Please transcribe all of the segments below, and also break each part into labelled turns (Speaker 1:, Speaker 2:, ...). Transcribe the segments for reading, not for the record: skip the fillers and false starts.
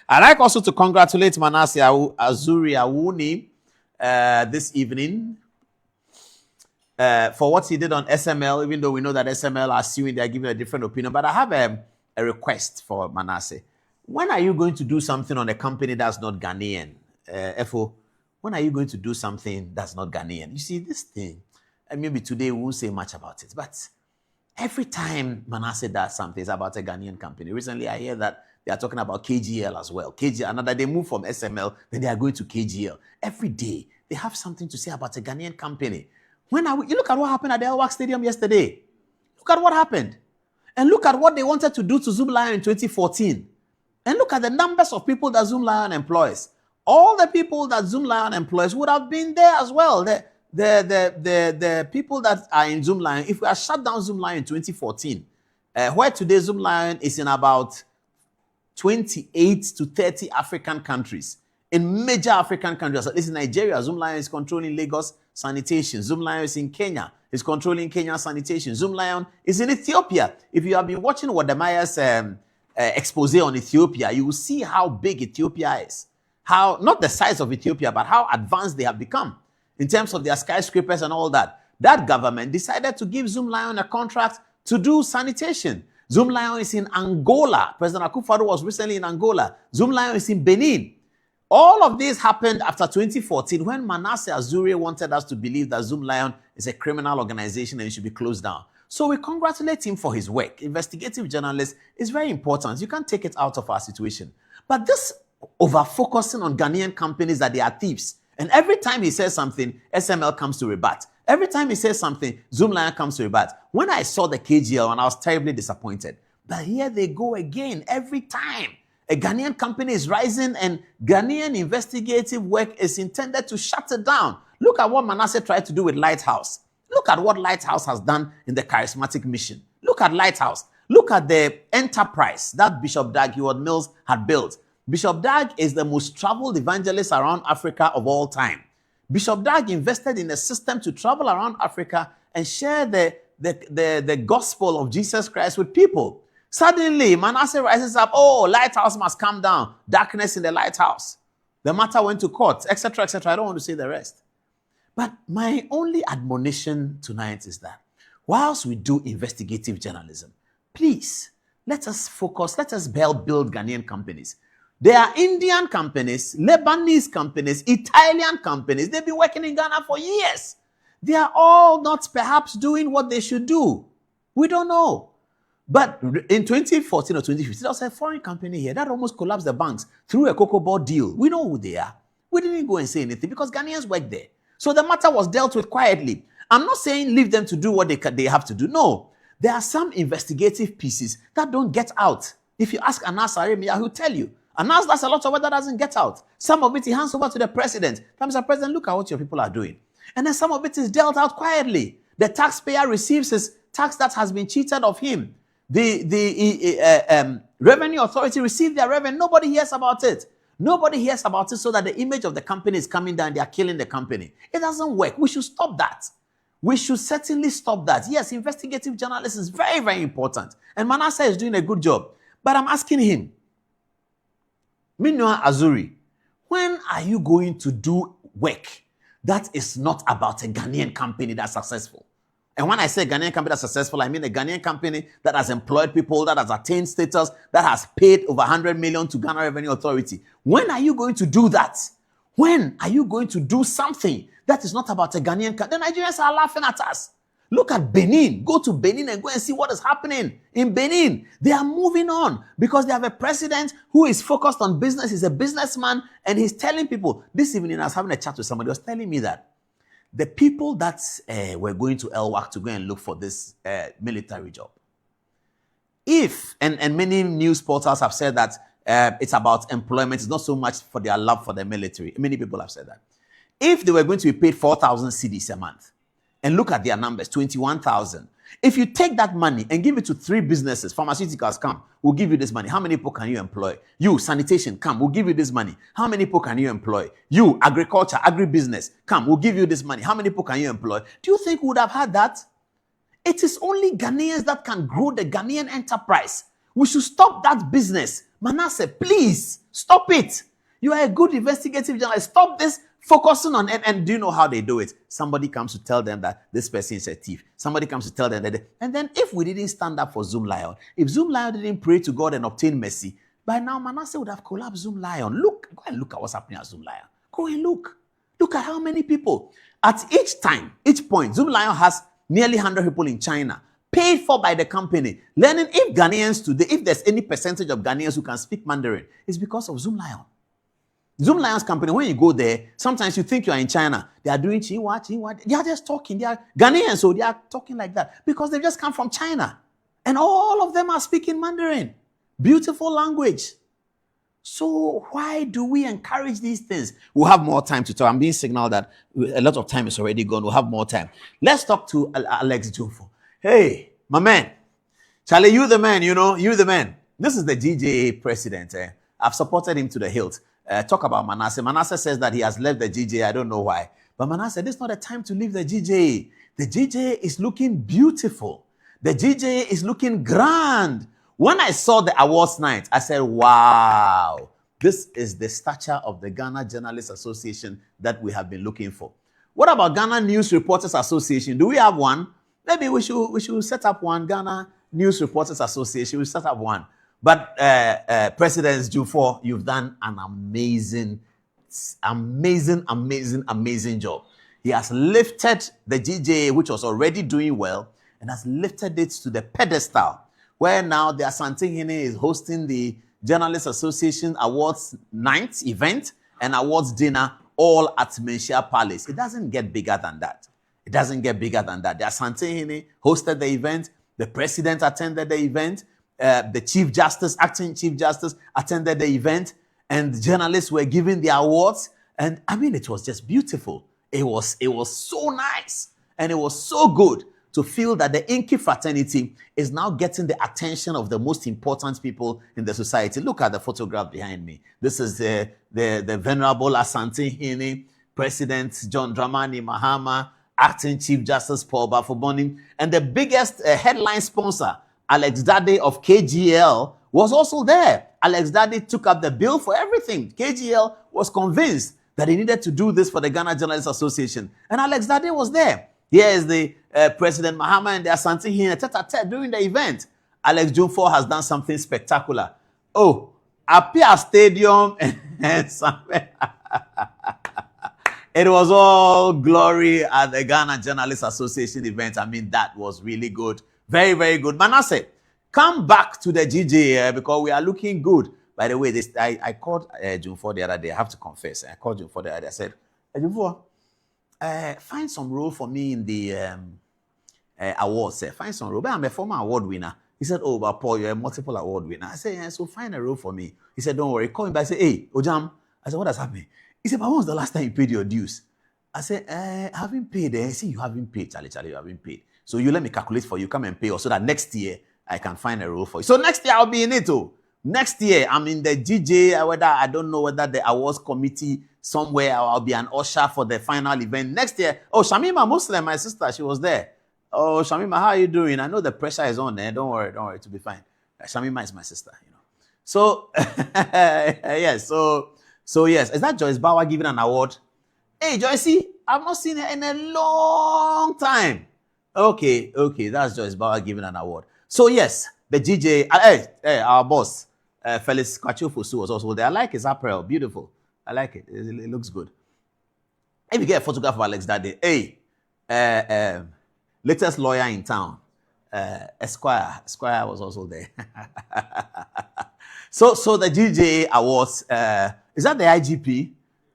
Speaker 1: I'd like also to congratulate Manasseh Azure this evening for what he did on SML, even though we know that SML are suing, they're giving a different opinion. But I have a request for Manasseh. When are you going to do something on a company that's not Ghanaian? FO, when are you going to do something that's not Ghanaian? You see, this thing, and maybe today we won't say much about it, but every time Manasseh does something, it's about a Ghanaian company. Recently, I hear that they are talking about KGL as well. Another they move from SML, then they are going to KGL. Every day, they have something to say about a Ghanaian company. You look at what happened at the Elwak Stadium yesterday. Look at what happened. And look at what they wanted to do to Zoom Lion in 2014. And look at the numbers of people that Zoom Lion employs. All the people that Zoom Lion employs would have been there as well. The people that are in Zoom Lion, if we had shut down Zoom Lion in 2014, where today Zoom Lion is in about 28 to 30 African countries. In major African countries, at least in Nigeria, Zoom Lion is controlling Lagos sanitation. Zoom Lion is in Kenya, is controlling Kenya sanitation. Zoom Lion is in Ethiopia. If you have been watching Wademaya's expose on Ethiopia, you will see how big Ethiopia is. How, not the size of Ethiopia, but how advanced they have become in terms of their skyscrapers and all that. That government decided to give Zoom Lion a contract to do sanitation. Zoom Lion is in Angola. President Akufo-Addo was recently in Angola. Zoom Lion is in Benin. All of this happened after 2014 when Manasseh Azure wanted us to believe that Zoom Lion is a criminal organization and it should be closed down. So we congratulate him for his work. Investigative journalist is very important. You can't take it out of our situation. But this over-focusing on Ghanaian companies that they are thieves, and every time he says something, SML comes to rebut. Every time he says something, Zoom Lion comes to rebut. When I saw the KGL, and I was terribly disappointed. But here they go again, every time. A Ghanaian company is rising and Ghanaian investigative work is intended to shut it down. Look at what Manasseh tried to do with Lighthouse. Look at what Lighthouse has done in the charismatic mission. Look at Lighthouse. Look at the enterprise that Bishop Dag Heward-Mills had built. Bishop Dag is the most traveled evangelist around Africa of all time. Bishop Dag invested in a system to travel around Africa and share the gospel of Jesus Christ with people. Suddenly, Manasseh rises up, oh, Lighthouse must come down. Darkness in the lighthouse. The matter went to court, etc., etc. I don't want to say the rest. But my only admonition tonight is that whilst we do investigative journalism, please, let us focus, let us build Ghanaian companies. There are Indian companies, Lebanese companies, Italian companies. They've been working in Ghana for years. They are all not perhaps doing what they should do. We don't know. But in 2014 or 2015, there was a foreign company here that almost collapsed the banks through a cocoa board deal. We know who they are. We didn't go and say anything because Ghanaians work there. So the matter was dealt with quietly. I'm not saying leave them to do what they have to do. No. There are some investigative pieces that don't get out. If you ask Anas Aremia, he'll tell you. Anas does a lot of what that doesn't get out. Some of it he hands over to the president. Mr. President, look at what your people are doing. And then some of it is dealt out quietly. The taxpayer receives his tax that has been cheated of him. The revenue authority receive their revenue. Nobody hears about it. Nobody hears about it so that the image of the company is coming down. They are killing the company. It doesn't work. We should stop that. We should certainly stop that. Yes, investigative journalism is very, very important. And Manasseh is doing a good job. But I'm asking him, Manasseh Azure, when are you going to do work that is not about a Ghanaian company that's successful? And when I say Ghanaian company that's successful, I mean a Ghanaian company that has employed people, that has attained status, that has paid over 100 million to Ghana Revenue Authority. When are you going to do that? When are you going to do something that is not about a Ghanaian company? The Nigerians are laughing at us. Look at Benin. Go to Benin and go and see what is happening in Benin. They are moving on because they have a president who is focused on business. He's a businessman and he's telling people. This evening I was having a chat with somebody who was telling me that the people that were going to Elwak to go and look for this military job, and many news portals have said that it's about employment, it's not so much for their love for the military. Many people have said that. If they were going to be paid 4,000 cedis a month, and look at their numbers, 21,000. If you take that money and give it to 3 businesses, pharmaceuticals, come, we'll give you this money. How many people can you employ? You, sanitation, come, we'll give you this money. How many people can you employ? You, agriculture, agribusiness, come, we'll give you this money. How many people can you employ? Do you think we would have had that? It is only Ghanaians that can grow the Ghanaian enterprise. We should stop that business. Manasseh, please, stop it. You are a good investigative journalist. Stop this focusing on it. And do you know how they do it? Somebody comes to tell them that this person is a thief. Somebody comes to tell them that. And then if we didn't stand up for Zoom Lion, if Zoom Lion didn't pray to God and obtain mercy, by now Manasseh would have collapsed Zoom Lion. Look, go and look at what's happening at Zoom Lion. Go and look. Look at how many people. At each time, each point, Zoom Lion has nearly 100 people in China, paid for by the company, learning. If Ghanaians today, if there's any percentage of Ghanaians who can speak Mandarin, it's because of Zoom Lion. Zoom Lion's company, when you go there, sometimes you think you are in China. They are doing Chinwa. They are just talking. They are Ghanaians, so they are talking like that because they just come from China. And all of them are speaking Mandarin. Beautiful language. So why do we encourage these things? We'll have more time to talk. I'm being signaled that a lot of time is already gone. We'll have more time. Let's talk to Alex Jumfo. Hey, my man. Charlie, you the man, you the man. This is the GJA president. I've supported him to the hilt. Talk about Manasseh. Manasseh says that he has left the GJA. I don't know why. But Manasseh, this is not a time to leave the GJA. The GJA is looking beautiful. The GJA is looking grand. When I saw the awards night, I said, wow, this is the stature of the Ghana Journalists Association that we have been looking for. What about Ghana News Reporters Association? Do we have one? Maybe we should set up one. Ghana News Reporters Association, we set up one. But President Jumfo, you've done an amazing job. He has lifted the GJA, which was already doing well, and has lifted it to the pedestal, where now the Asante Hene is hosting the Journalists Association Awards night event and awards dinner all at Menchia Palace. It doesn't get bigger than that. It doesn't get bigger than that. The Asante Hene hosted the event. The president attended the event. The Chief Justice, acting Chief Justice, attended the event. And the journalists were giving the awards. And I mean, it was just beautiful. It was so nice. And it was so good to feel that the Inky fraternity is now getting the attention of the most important people in the society. Look at the photograph behind me. This is the Venerable Asante Hene, President John Dramani Mahama, Acting Chief Justice Paul Bafoboni, and the biggest headline sponsor, Alex Dade of KGL, was also there. Alex Dade took up the bill for everything. KGL was convinced that he needed to do this for the Ghana Journalists Association, and Alex Dade was there. Here is the President Mahama and the Asante Hene tete-a-tete during the event. Alex Jumfo has done something spectacular. Oh, Apia Stadium and somewhere. It was all glory at the Ghana Journalists Association event. I mean, that was really good. Very, very good. Manasseh, come back to the GJA because we are looking good. By the way, I called Jumfo the other day. I have to confess. I called Jumfo the other day. I said, Jumfo, find some role for me in the awards. Find some role. But I'm a former award winner. He said, oh, but Paul, you're a multiple award winner. I said, yeah, so find a role for me. He said, don't worry. Call him back. I said, hey, Ojam. I said, what has happened? He said, but when was the last time you paid your dues? I said, I haven't paid. I see you haven't paid, Charlie, you haven't paid. So you let me calculate for you, come and pay, so that next year I can find a role for you. So next year I'll be in it too. Next year I'm in the GJ, whether I don't know whether the awards committee somewhere, I'll be an usher for the final event. Next year, oh, Shamima Muslim, my sister, she was there. Oh, Shamima, how are you doing? I know the pressure is on there. Don't worry, to be fine. Shamima is my sister, So, yes, so yes. Is that Joyce Bauer giving an award? Hey, Joycey, I've not seen her in a long time. Okay, that's Joyce Bauer giving an award. So yes, the GJ, our boss, Felix Kwachofosu was also there. I like his apparel, beautiful. I like it. It looks good. If you get a photograph of Alex that day, hey, latest lawyer in town, Esquire was also there. So the GJ awards, is that the IGP?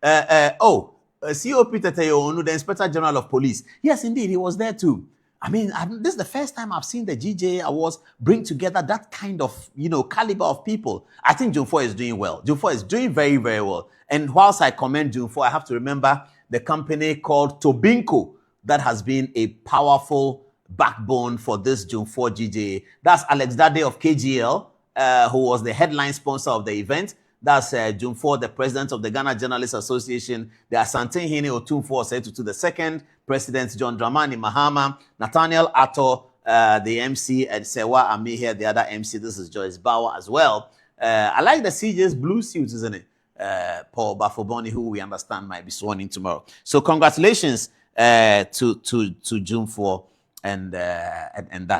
Speaker 1: COP Teteyo, the Inspector General of Police. Yes, indeed, he was there too. I mean, this is the first time I've seen the GJA Awards bring together that kind of, caliber of people. I think Jumfo is doing well. Jumfo is doing very, very well. And whilst I commend Jumfo, I have to remember the company called Tobinco that has been a powerful backbone for this Jumfo GJA. That's Alex Dade of KGL, who was the headline sponsor of the event. That's Jumfo, the president of the Ghana Journalists Association. The Asante Hene Otumfo said to the second president, John Dramani Mahama, Nathaniel Atto, the MC, and Sewa Ami here, the other MC. This is Joyce Bauer as well. I like the CJ's blue suit, isn't it? Paul Bafoboni, who we understand might be sworn in tomorrow. So congratulations to June 4 and that.